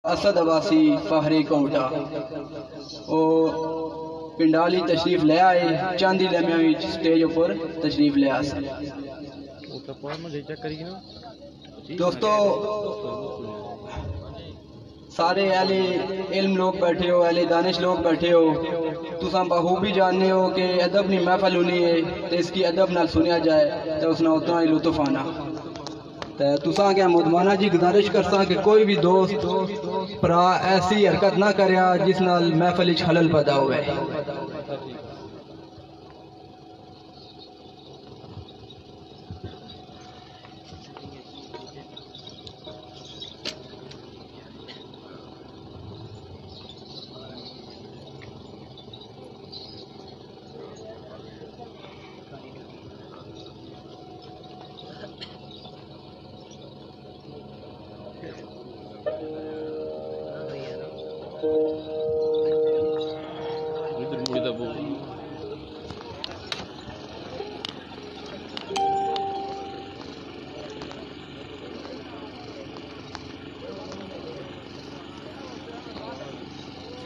असद अब्बासी फखरे कोटा ओ पिंडाली तशरीफ ले आए चांदी लम्हे स्टेज पर तशरीफ ले आए। दोस्तों सारे अहले इल्म लोग बैठे हो, अहले दानिश लोग बैठे हो, तुम बखूबी जानते हो कि अदब की महफल होनी है तो इसकी अदब नाल सुनिया जाए तो उसने उतना ही लुत्फ आना। तो तुसा क्या मुदमाना जी गुजारिश करता कि कोई भी दोस्त भरा ऐसी हरकत ना करे जिस नाल महफल खलल पैदा होवे।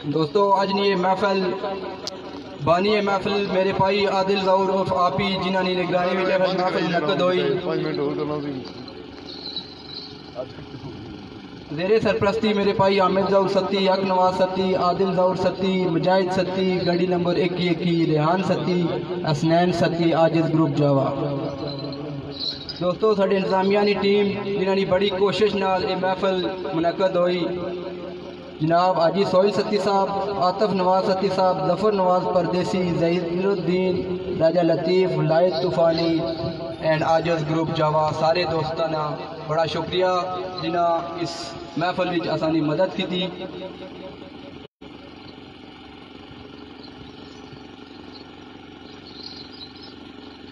दोस्तों आज ये महफल बानी महफिल मेरे भाई आदिल ज़ौर उर्फ आपी जिन्होंने निगरानी में महफिल मुनक़द हुई। ज़ेरे सरप्रस्ती मेरे भाई आमिर ज़ौर सत्ती, हक नवाज सत्ती, आदिल ज़ौर सत्ती, मुजाहिद सत्ती, गाड़ी नंबर 21 रेहान सत्ती, असनैन सत्ती, आजिज़ ग्रुप जावा। दोस्तों साड़ी इंतजामिया की टीम जिन्होंने बड़ी कोशिश नाल ये महफिल मुनक़द हुई, जनाब आजी सोहिल सत्ती साहब, आतफ नवाज सत्ती साहब, जफर नवाज परदेसी, ज़हीरुद्दीन, राजा लतीफ़, लायद तूफ़ानी एंड आजिज़ ग्रुप जावा। सारे दोस्तों का बड़ा शुक्रिया जिन्हें इस महफल में आसानी मदद की थी।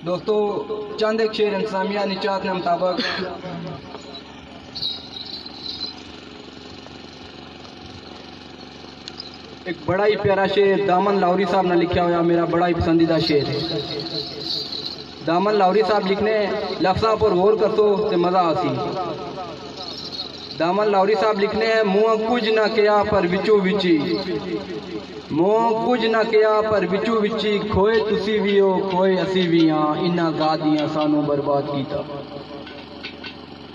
दोस्तों चंद एक शेर इंतजामिया निचात के मुताबिक एक बड़ा ही प्यारा शेर दामन लाहौरी साहब ने लिखा हुआ, मेरा बड़ा ही पसंदीदा शेर है। दामन लाहौरी साहब लिखने लफ्ज़ा पर गौर कर तो मज़ा आसी। दामन लाहौरी साहब लिखने हैं मुँह कुछ ना किया पर विचू विची, मुँह कुछ ना किया पर विचू विची, खोए तुसी भी हो खोए असी भी हाँ, इन्ना गा दिया सानू बर्बाद कीता,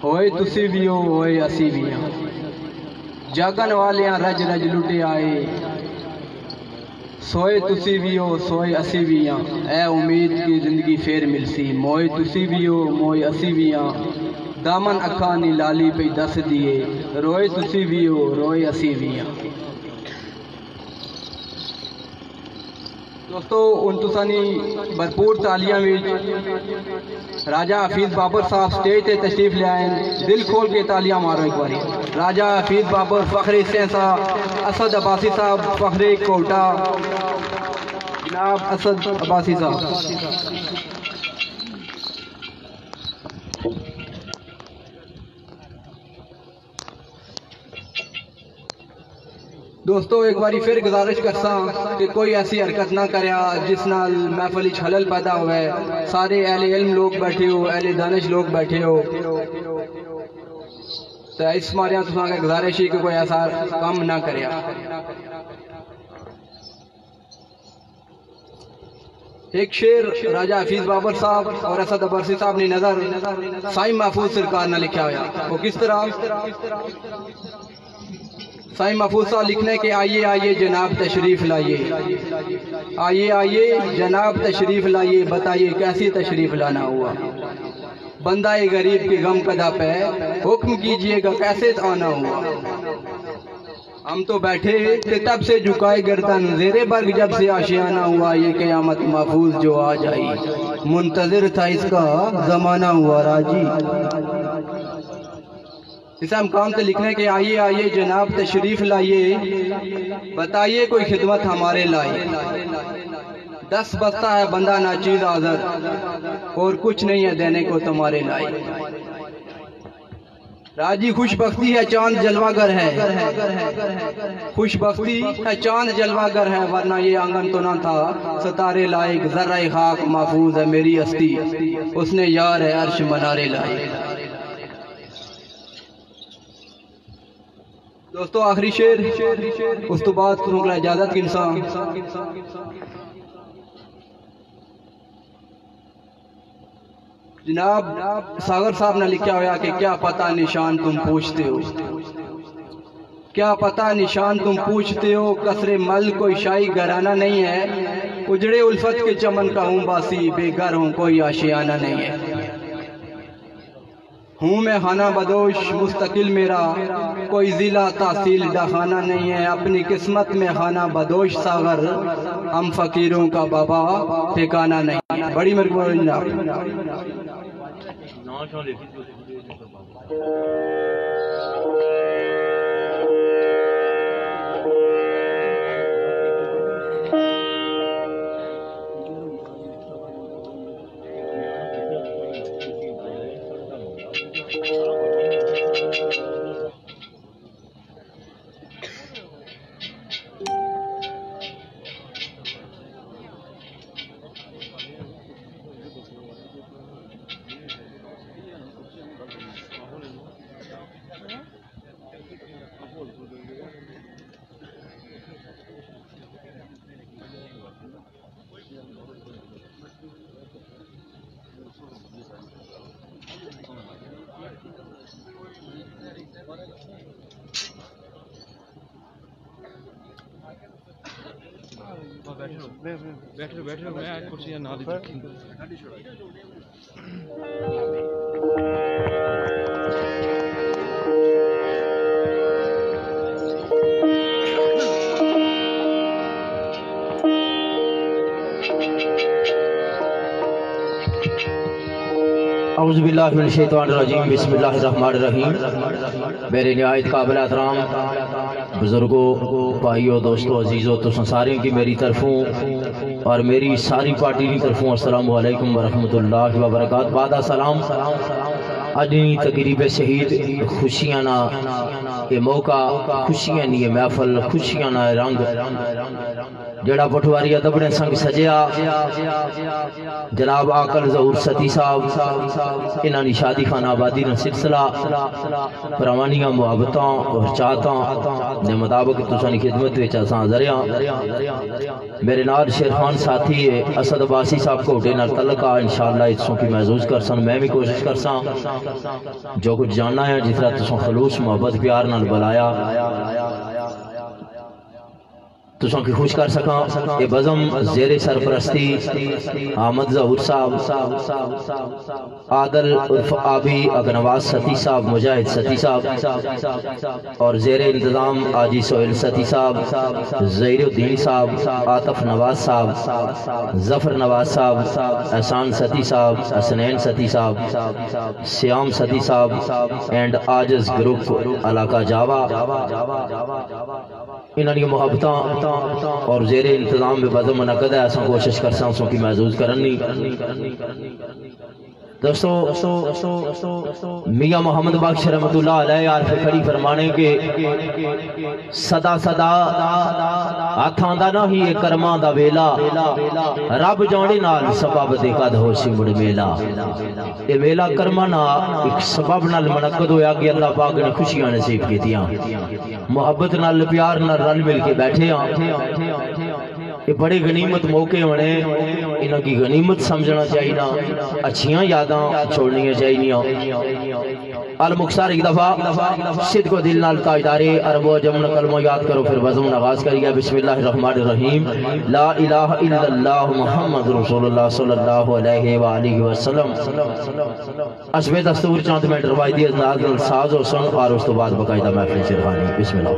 होए तुसी भी हो होए असी भी हाँ, जागन वाले रज रज लुटे आए, सोए तुसी भी हो सोए असी भी हाँ, ए उम्मीद की जिंदगी फेर मिलसी, मोए तुसी भी हो मोए असी भी हाँ, दामन अखा नी लाली पे दस दिए, रोए तुसी भी हो रोए असी भी हाँ। दोस्तों उन तुसानी भरपूर तालियां में राजा हफीज बाबर साहब स्टेज पे तशरीफ ले आए, दिल खोल के तालियां मारो एक बारी। राजा हफीज बाबर फखरे सेंसा, असद अब्बासी साहब फखरे कोटा, जनाब असद अब्बासी साहब। दोस्तों एक बारी फिर गुजारिश करता कि कोई ऐसी हरकत ना करे जिस नाल महफिल खलल पैदा हुए। सारे अहले इल्म लोग बैठे हो, अहले दानिश लोग बैठे हो, तो इस मारिया तुसा गुजारिश ही कि कोई ऐसा काम ना करे। एक शेर राजा हफीज बाबर साहब और असद अब्बासी साहब ने नजर साईं महफूज सरकार ने लिखा हुआ, वो किस तरह साईं महफूज साहब लिखने के आइए आइए जनाब तशरीफ लाइए, आइए आइए जनाब तशरीफ लाइए, बताइए कैसी तशरीफ लाना हुआ, बंदा ये गरीब के गम कदा पे हुक्म कीजिएगा कैसे आना हुआ, हम तो बैठे थे तब से झुकाए गर्दन, ज़ेरे बर्ग जब से आशियाना हुआ, ये क़यामत महफूज जो आज आई, मुंतज़िर था इसका ज़माना हुआ राजी। इस मकाम से लिखने के आइए आइए जनाब तशरीफ लाइए, बताइए कोई खिदमत हमारे लाई, 10 बस्ता है बंदा नाचीज आज़र, और कुछ नहीं है देने को तुम्हारे लाई, राजी खुशबख्ती है चांद जलवागर है, खुशबख्ती है चांद जलवागर है, वरना ये आंगन तो ना था सितारे लायक, जर्रा खाक महफूज है मेरी हस्ती, उसने यार है अर्श मनारे लायक। दोस्तों आखिरी शेर उस तो बाद तुमको इजाजत की इंसान जनाब सागर साहब ने लिखा हुआ कि क्या पता निशान तुम पूछते हो, क्या पता निशान तुम पूछते हो, कसरे मल कोई शाही घराना नहीं है, उजड़े उल्फत के चमन का हूँ बासी, बेघर हूँ कोई आशियाना नहीं है। हूँ मैं खाना बदोश मुस्तकिल मेरा, कोई जिला तहसील डाखाना नहीं है, अपनी किस्मत में खाना बदोश सागर, हम फकीरों का बाबा ठिकाना नहीं है। बड़ी मेहरबानी जनाब। बैठो बैठो मैं आज कुर्सियां ना दी औज़ुबिल्लाहिमिनश्शैतानिर्रजीम बिस्मिल्लाहिर्रहमानिर्रहीम। मेरे निहायत काबिल एहतराम बुजुर्गों, भाइयों, दोस्तों, अजीज़ों, तो सारे की मेरी तरफों और मेरी सारी पार्टी की तरफों अस्सलामु अलैकुम वरहमतुल्लाहि वबरकातुहू। बादा सलाम। अजनी तकरीब शहीद खुशियां ना ये मौका, खुशियां नी ये महफल, खुशियां ना रंग जड़ा पटवारी दबड़े संग सजया जनाब आकल ज़हूर सती साहब इन्होंने शादी खाना आबादी का सिलसिला परवानियां मुहब्बत और चाहत के मुताबिक तुसानी खिदमत में हाज़र हाँ। मेरे नाल शेर खान साथी है असद अब्बासी साहब घोटे नाल तल्लक आ, इंशाअल्लाह इसों की महसूस कर सन। मैं भी कोशिश कर सा जो कुछ जानना है जिस तरह तुसों खलूस मुहब्बत प्यार नाल बुलाया तुसों की खुश कर सका। ये बज़म ज़ेरे सरपरस्ती अहमद ज़हूर साहब, आदल उर्फ आबी अगनवाज सती साहब, मुजाहिद सती साहब और ज़ेरे इंतज़ाम आजी सोहेल सती साहब, ज़हीरुद्दीन साहब, आतफ नवाज साहब, ज़फ़र नवाज साहब, एहसान सती साहब, हसनैन सती साहब, श्याम सती साहब एंड आजिज़ ग्रुप इलाका जावा इन्होंने मुहब्बत और जेरे इंतजाम में बज़म मुनक़द है। ऐसा कोशिश कर सा की महसूस करनी। दोस्तों मियाँ मोहम्मद बख्श रहमतुल्लाह अलैह आरफ़ खड़ी फरमाने के सदा सदा हाथ आंदा ना ही कर्मा दा वेला, रब जाने नाल सबब दे कद हो सिमड़ मेला। ये मेला कर्मा ना एक सबब नाल मुनक़द होया कि अल्लाह पाक ने खुशियां नसीब कीतियां, मुहब्बत नाल प्यार नाल रल मिल के बैठे हाँ। ये बड़े गनीमत मौके होने, इन्हों की गनीमत समझना चाहिए, अच्छियां यादां छोड़नियां चाहिए। अल मुख्तार एक दफा सिद्ध को दिल नाल ताजदारे अरबो जमन कलमो याद करो फिर वज़म नवाज करिए। बिस्मिल्लाहिर्रहमानिर्रहीम। ला इलाहा इल्लल्लाह मुहम्मद रसूलुल्लाह सल्लल्लाहु अलैहि व आलिहि वसल्लम। असबे दस्तूर चंद मिनट रवायती अंदाज नाल साज और सुन और उस तो बाद बकायदा महफिल सिरहानी। बिस्मिल्लाह।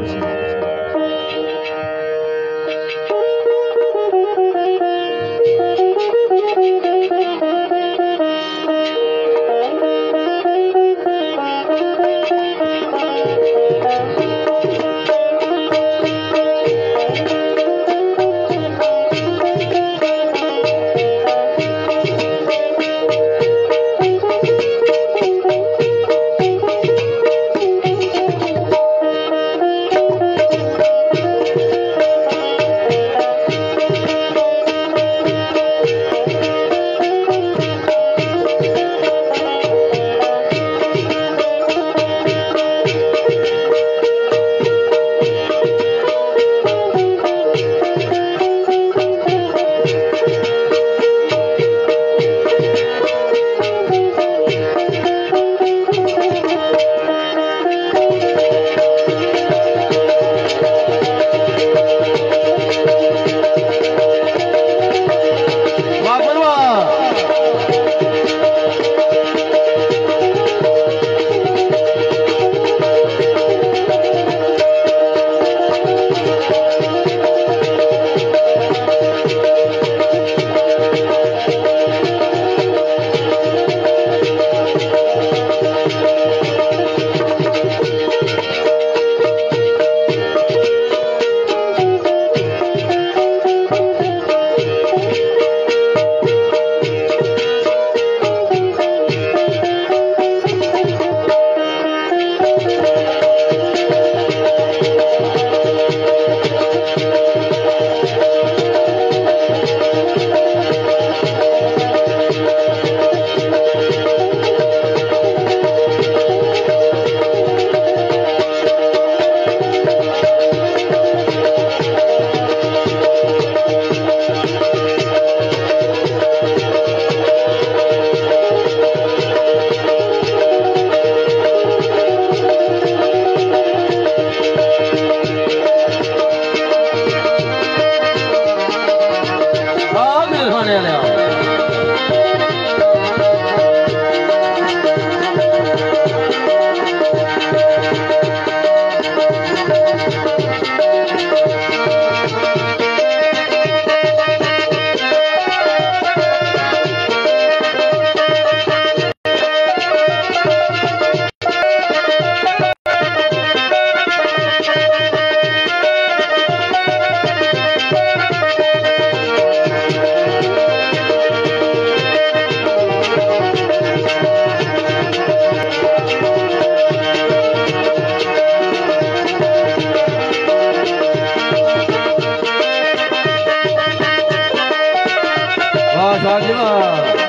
लाजवाब।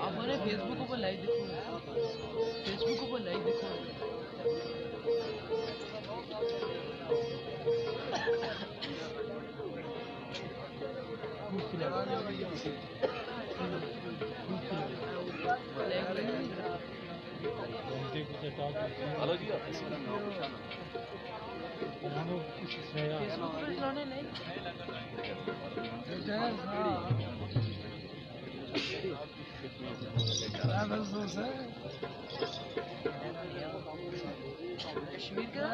आपने फेसबुक पर लाइव देखो, फेसबुक पर लाइव देखो। हेलो जी कश्मीर का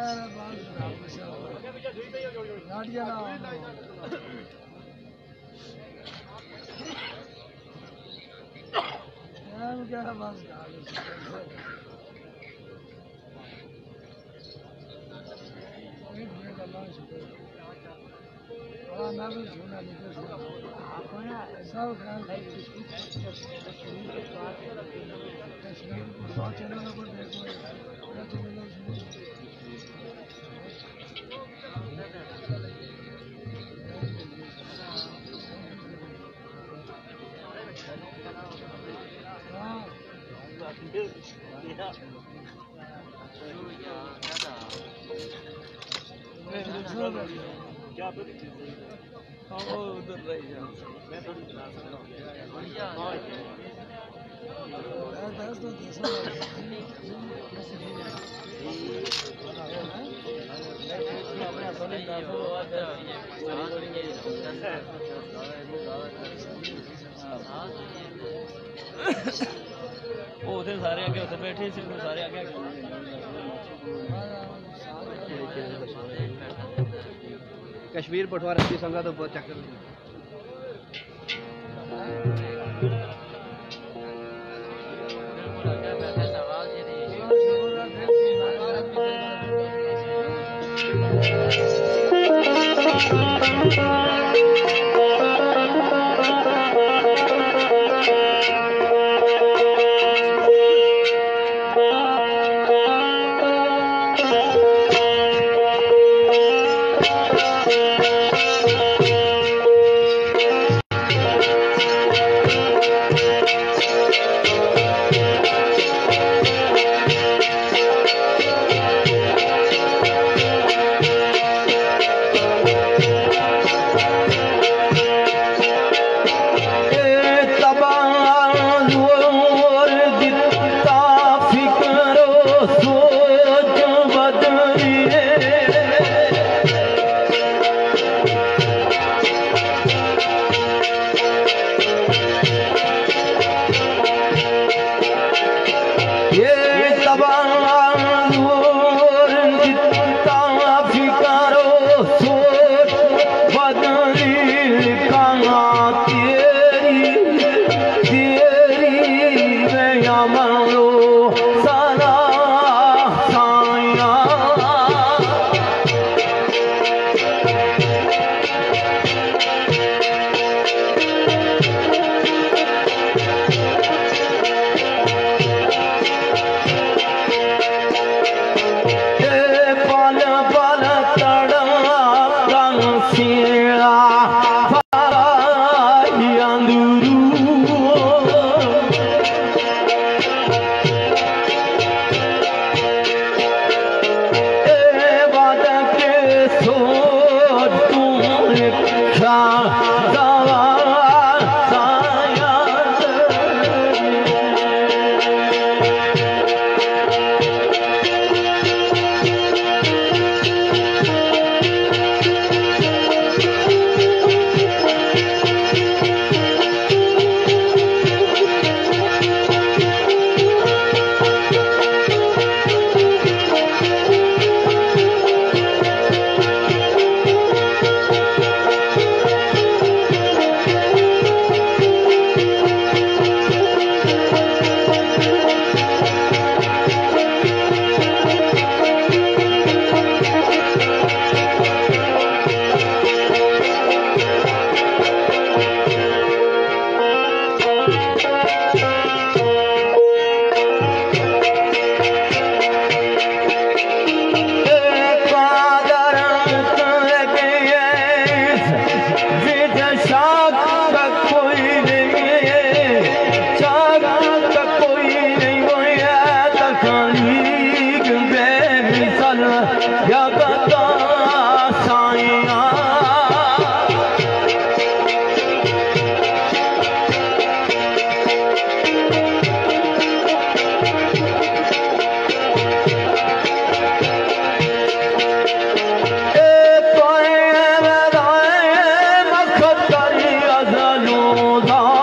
उधर रही वो उधर सारे आगे उधर बैठे सिर्फ सारे आगे कश्मीर पटवार की संगा तो चक्कर रोजा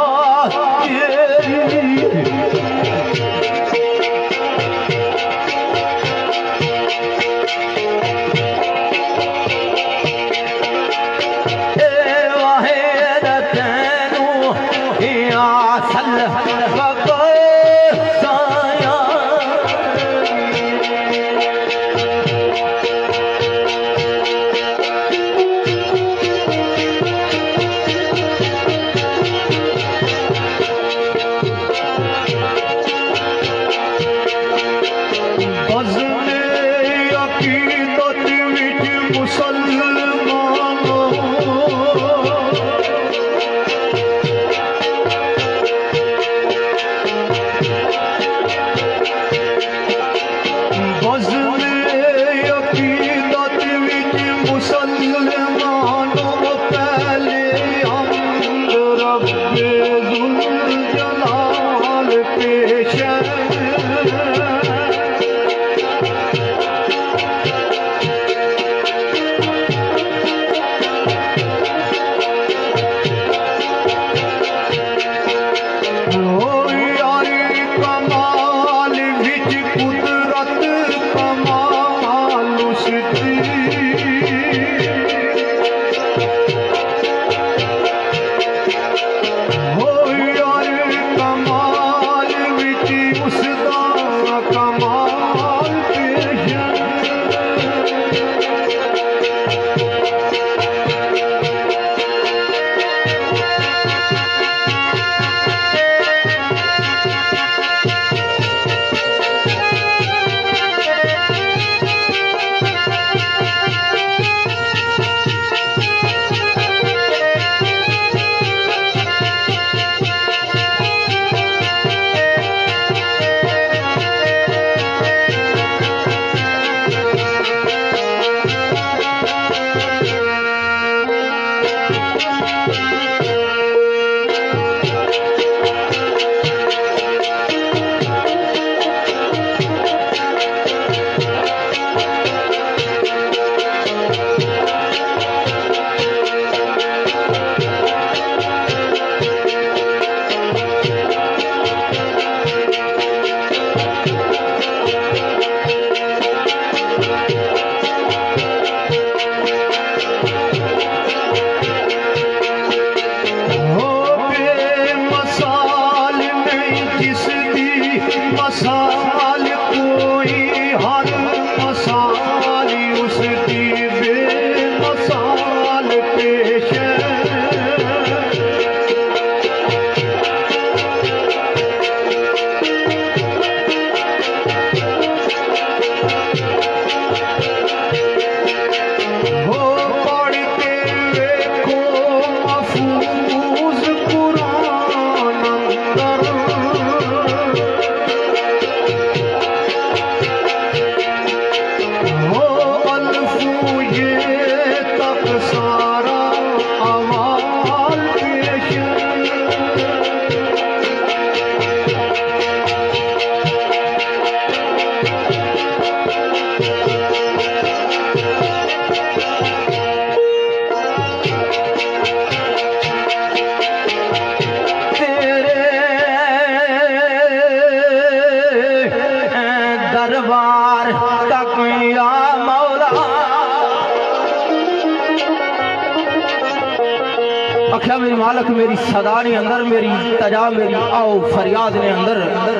आख्या मेरी मालक मेरी सदा ने अंदर मेरी तजा मेरी आओ फरियाद ने अंदर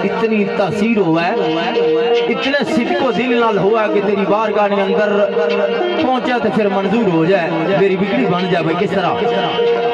इतनी तासीर हुआ है, इतने सिद्को दिल नाल हुआ कि तेरी बारगाह ने अंदर पहुंचा तो फिर मंजूर हो जाए, मेरी बिगड़ी बन जाए। भाई किस तरह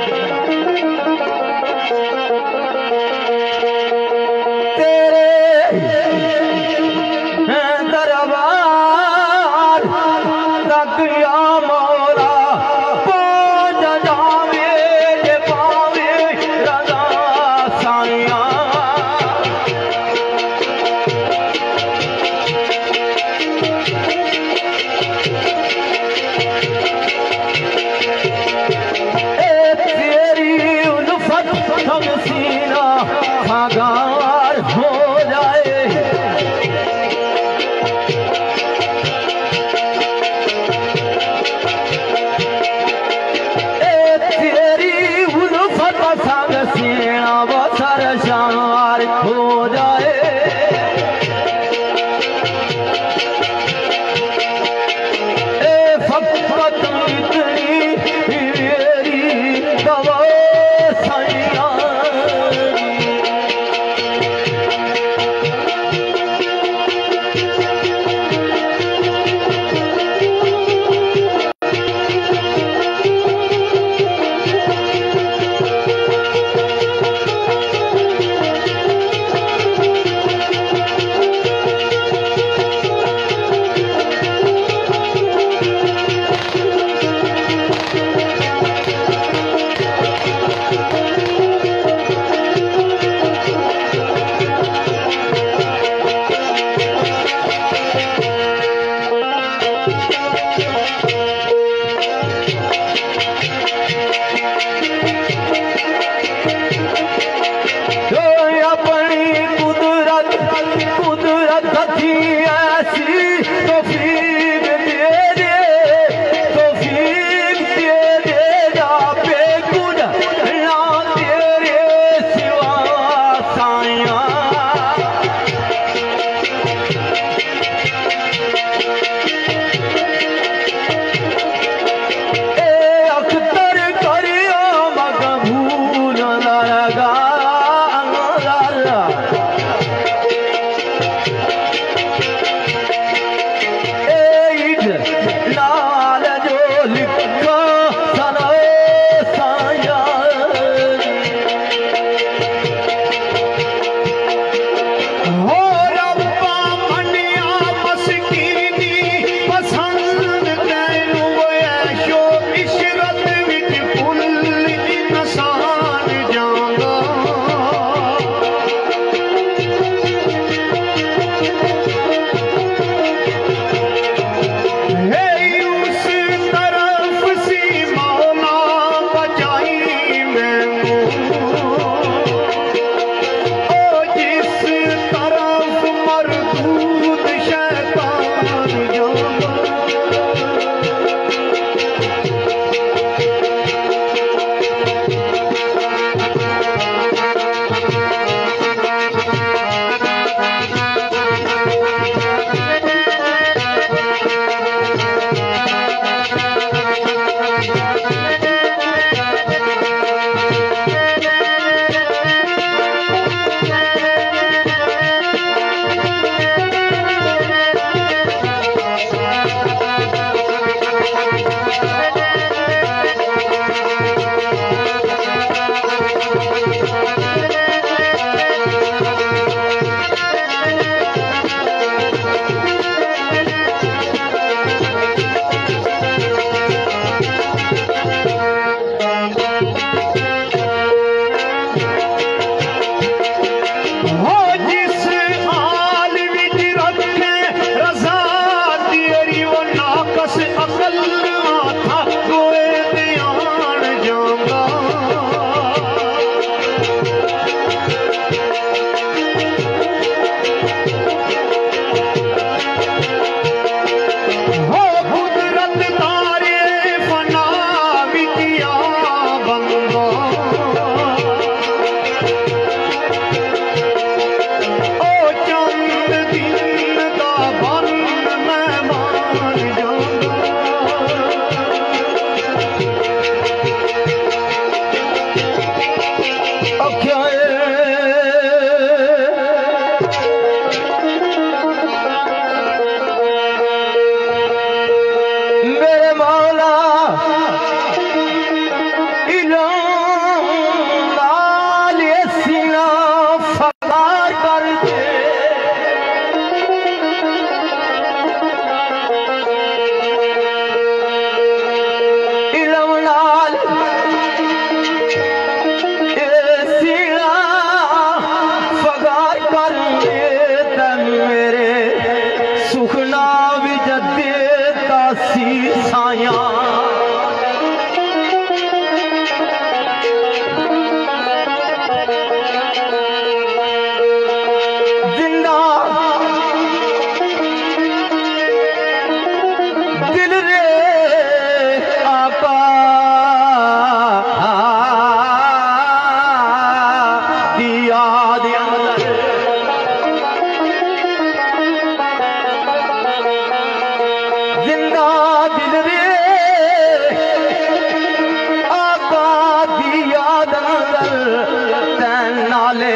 नाले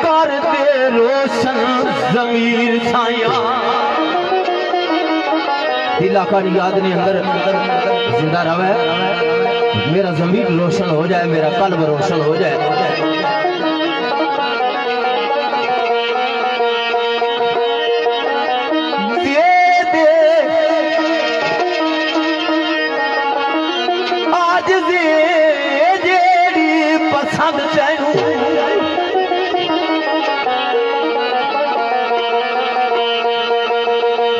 कर दे रोशन जमीर साया दिल आका की याद ने अंदर जिंदा रहे मेरा जमीर रोशन हो जाए मेरा कल्ब रोशन हो जाए दे दे आज दे जेड़ी पसंद तैनू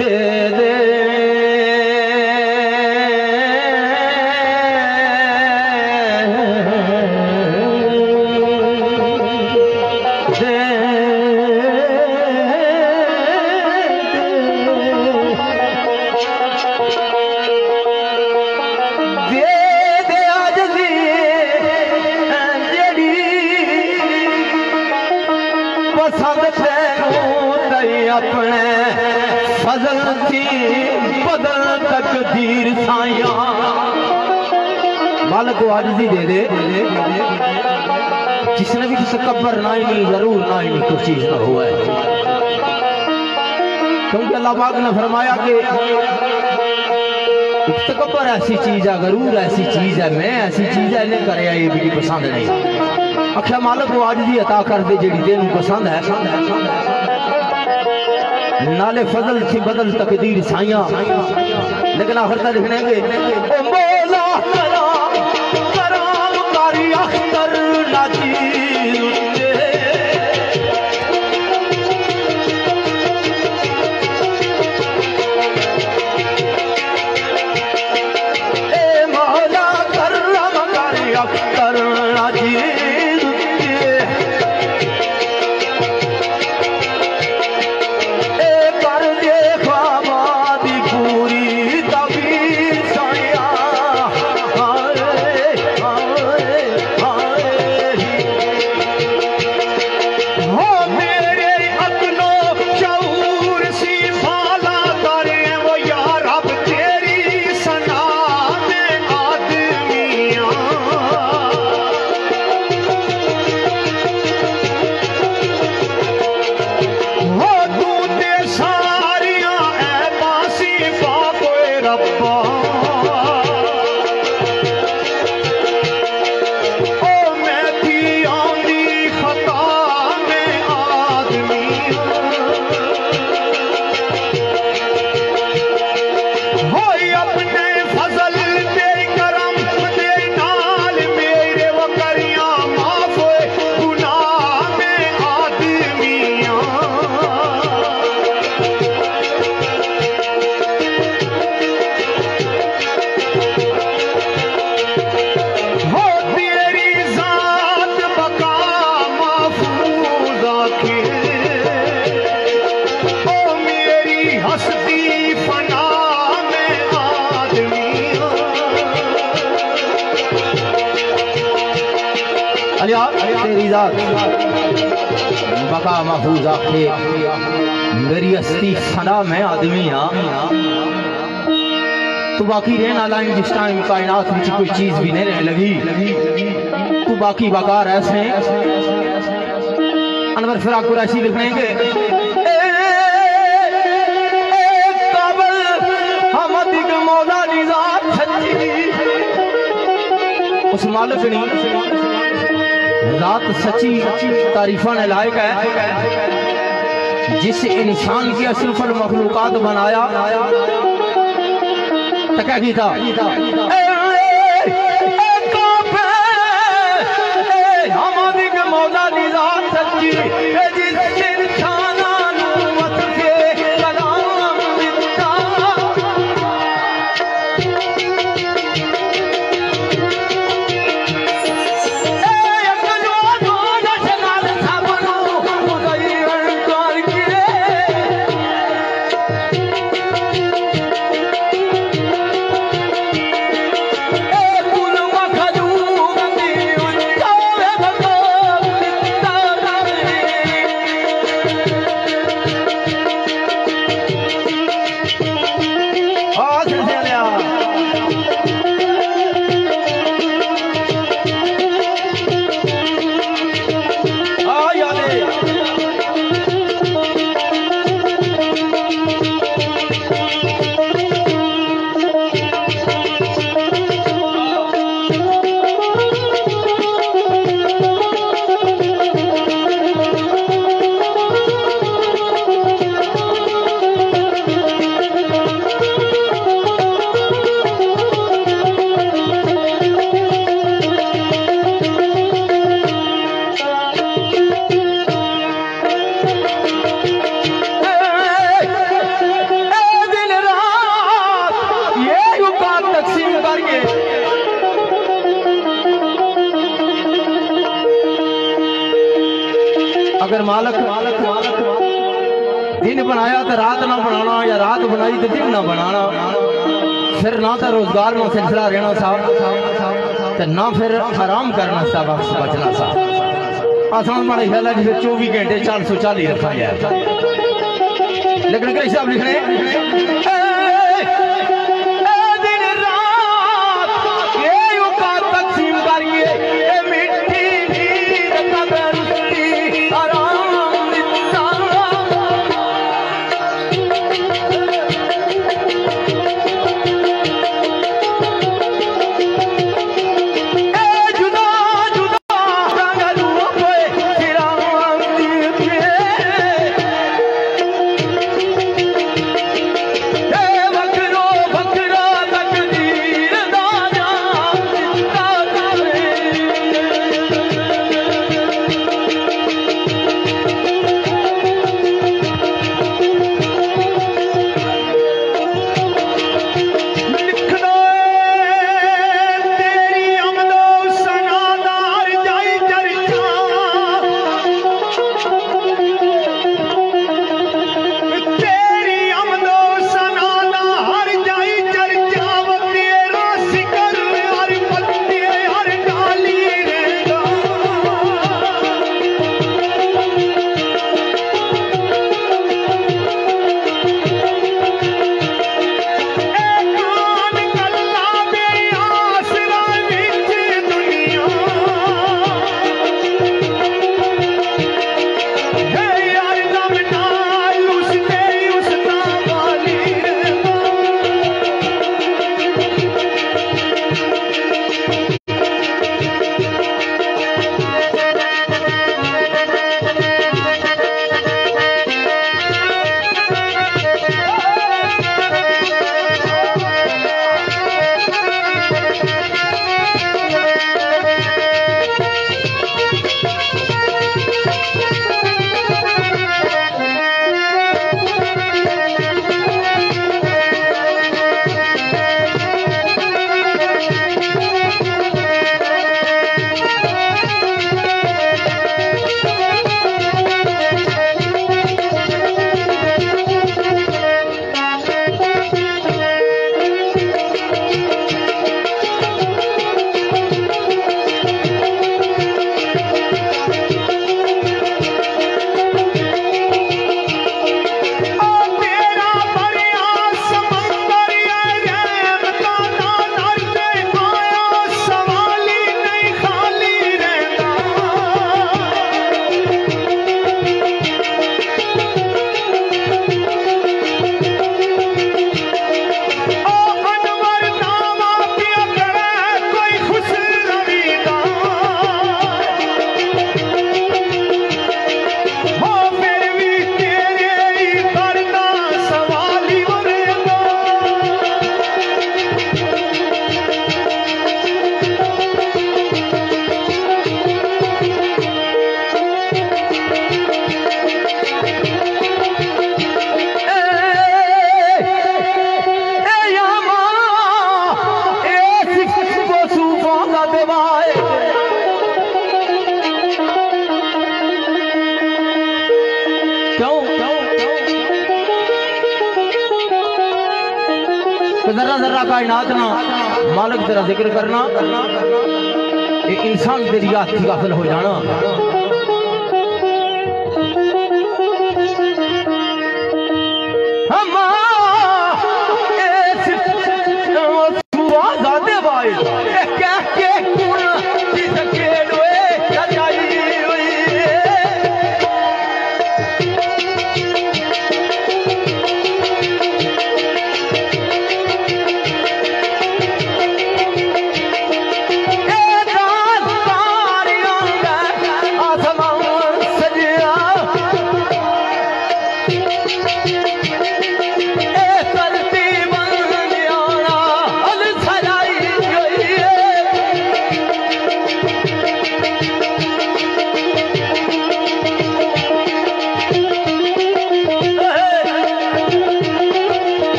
दे दे अपने फजल थी बदल तकदीर साया मालिक को आजिज़ी दे दे जिसने भी किसी कब्र ना ही नहीं जरूर ना ही नहीं कुछ चीज ना हुआ है क्योंकि अल्लाह पाक ने फरमाया कि तकब्बर ऐसी चीज है गरूर ऐसी चीज है मैं ऐसी चीज है इन्हें करे ये भी पसंद नहीं अख्या मालिक को आजिज़ी अता कर दे जेड़ी तेनू पसंद है नाले फजल थी बदल तकदीर साइया लेकिन आखिर तक लिखने के ओ मौला कराम कारी अख्तर लाजी ए मौला कराम कारी अख्तर लाजी तेरी जात बका महफूज आखे मेरी हस्ती फना मैं आदमी हाँ तू बाकी रहना लाइन जिस टाइम कायनात में कोई चीज भी नहीं रहने लगी तू बाकी बकार ऐसे अनवर फिराक कुरैशी लिखने के काबल हमद मौला निजात उस मालिक ने रात सच्ची तारीफा ने लायक है जिस इंसान की असरफल मखलूकात बनाया तो क्या था मौला निजात सच्ची कुल अगर मालक दिन बनाया तो रात ना बनाना, या रात बनाई तो दिन ना बनाना, फिर ना तो रोजगार में सिलसिला रहना साहब, तो ना फिर आराम करना सा, वक्त बचना सा। आसान बड़ा ख्याल है जिसे 24 घंटे 440 रखा गया, लेकिन कैसे आप लिख रहे हैं दिन रात ये औकात तकसीम करिए, मिट्टी नीर कदर की आराम दिता। जुदा जुदा रंगलू पे फिराम दिए, बकरो बकरा तकदीर दाना दिता करे। लिखना तेरी अमदो सनादार जाई चर्चा, तेरी अमदो सनादा हर जाई चर्चा, वो तेरा सिकर हर पत्ते हर डाली रहेगा। कान कल्ला मेरी आसरा विच दुनिया, है यार दम नाल उसने उसना वाली रहना। तेरा बरिया समंदर रहम का नादर से आया, सवाली नहीं खाली रहता। ओ अनवर नामा पिया करे कोई खुश रवीदा, हो फिर भी तेरे ही करना सवाली वरेदा। जरा जरा कायनात ना मालिक तेरा जिक्र करना, ये इंसान तेरी याद की गाफिल हो जाना।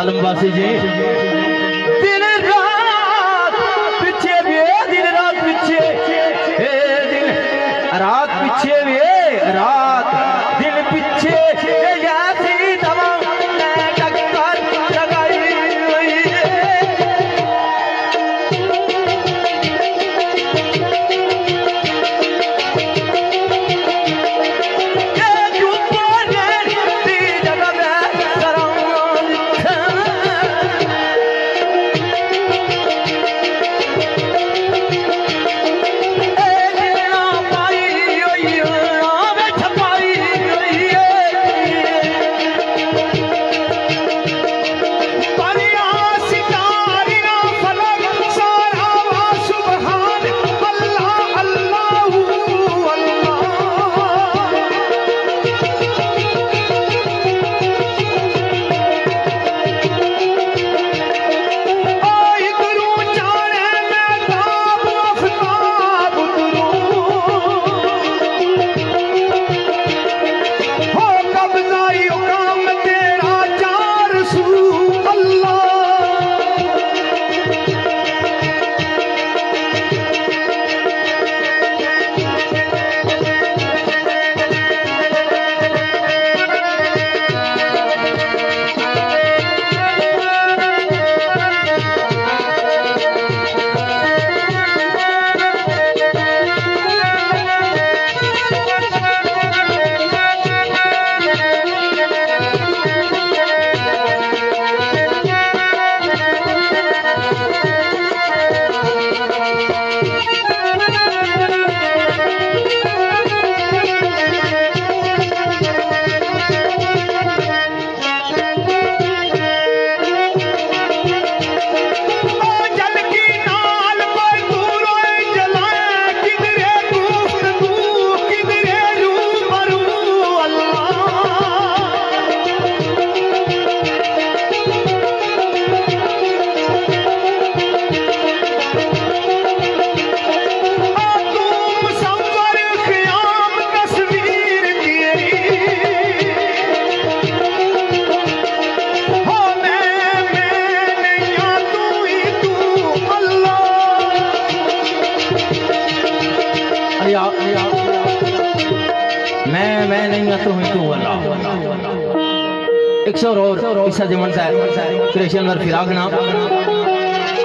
आलम वासी जी दिन रात पीछे वे दिन रात पीछे दिन रात पीछे वे रात दिन पीछे ऐसी दवा टक्कर लगाई हुई मैं नहीं तो हूँ तू अल्लाह एक सौ और ईसा जमन सा क्रिश्चियन और फिराक ना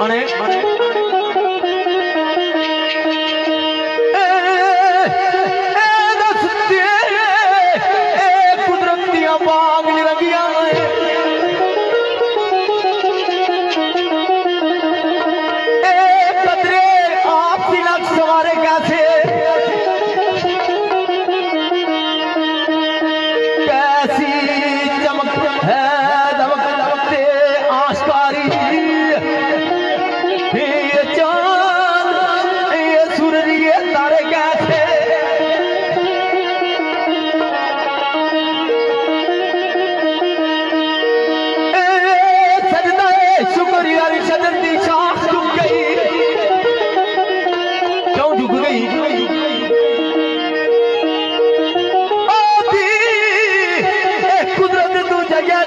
अने कुदरत दिया बाग लगिया कदरे आप तिलक सवारे कैसे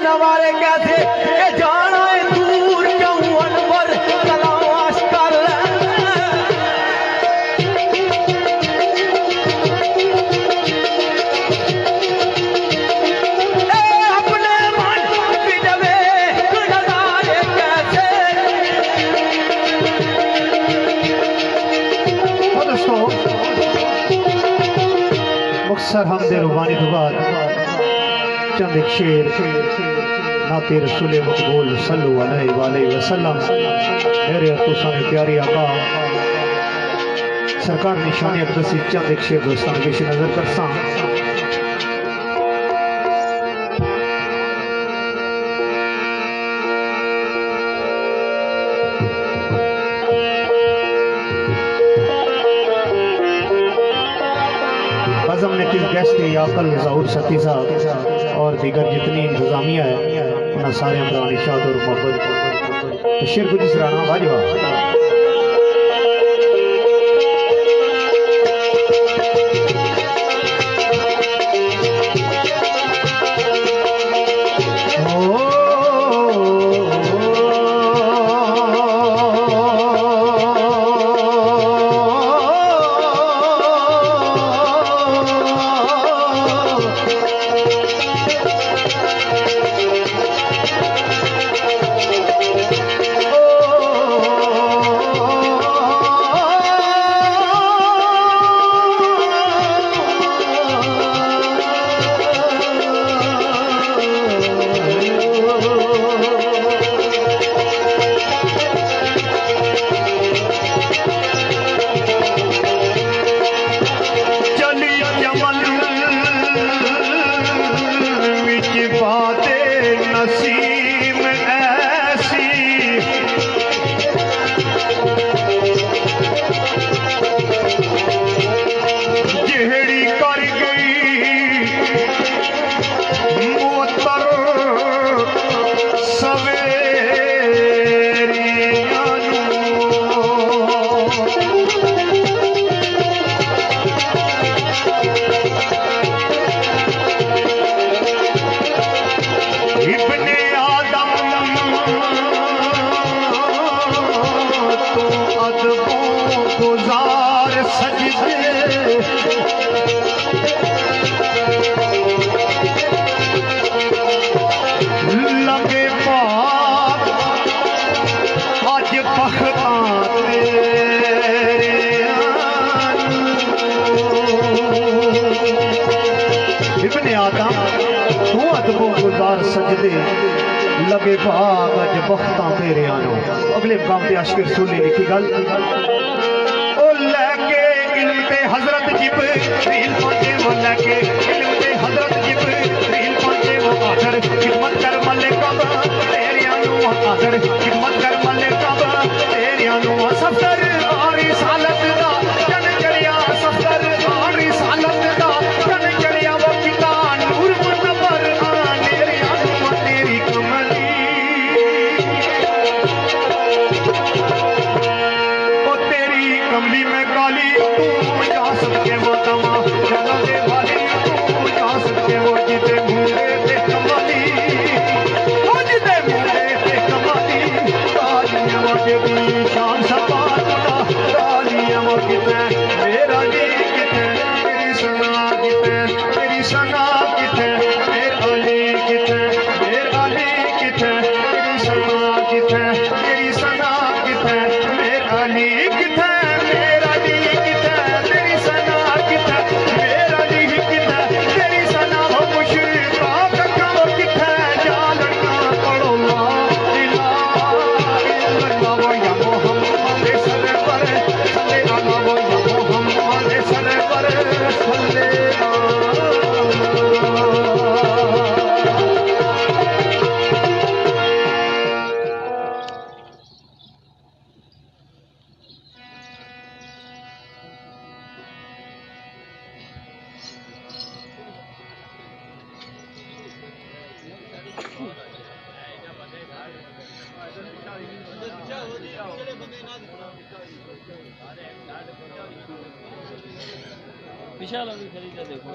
हमारे कैसे ये जाना है दूर क्यों अनवर तलाश कर अपने मन की जबे नजारे कैसे। दोस्तों मुख्तसर हमदे रुबानी तो बाद चंद एक शेर नाते रसूल मकबूल सल्लल्लाहु अलैहि वसल्लम मेरे तुसां प्यारी आका सरकार निशानी अकदसी चंद एक शेर दोस्तों पेश नजर करसा। बज़म ने किस गेस्ट याकल ज़हूर सती साहब और दीगर जितनी इंतजामिया है उन्हें सारे पुरानी शाद और मोहब्बत तो शेर कुछ इस राना वाजवा ओ कदमों गुजार सजदे लगे भाग अज बख्तां तेरे आनो। अगले काम ते आशिक रसूल ने लिखी गल ओ लेके इल्म ते हजरत जिब्रील पहुंचे वो लेके इल्म ते हजरत जिब्रील पहुंचे वो आखिर खिदमत कर मलिक तेरे आनो आखिर खिदमत कर मलिक तेरे आनो सफर और रिसालत दा जन चढ़िया सफर और रिसालत दा जन चढ़िया वो पिता नूर मुनव्वर तेरे आनो तेरी कमली ओ तेरी कमली में काली तू जा सकते वो तमा चलो दे वाली तू जा सकते वो जिते मुंडे ते कमाली ओ जिते मुंडे ते कमाली कालियां वाके दी शान सपाटा कालियां वाके मेरा जी किते तेरी सना किते तेरी सना किते मेरा अली किते मेरा अली किते तेरी सना किते तेरी सना किते मेरा अली किते मेरा अली किते तेरी सना किते मेरा अली किते तेरी सना हो मुशरिका कक्का किते जा लड़का पढ़ो ला इलाहा इल्लल्लाह वो या मोहम्मद सल्ले पर सल्ले अला वो या मोहम्मद सल्ले पर सल्ले विशाल अभी खरीदा देखो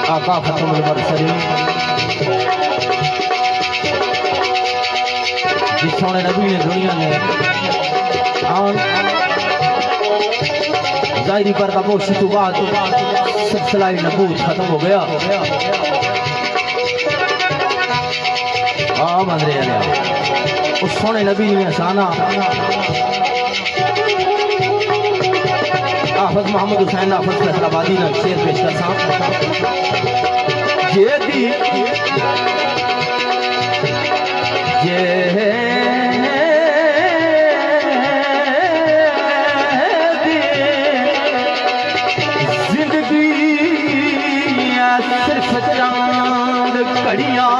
आका खत्मुल मुरसलीन जिस सोने नबी ने दुनिया में जाहिरी पर खामोशी के बाद सिलसिला नबूवत खत्म हो गया। हाँ मंजरे उस सोने नबी ने असाना हाफिज मोहम्मद हुसैन हाफिज फैसलाबादी ने शेर पेश कर साहब ये दी ये जिंदगी सिर्फ चांद घड़ियां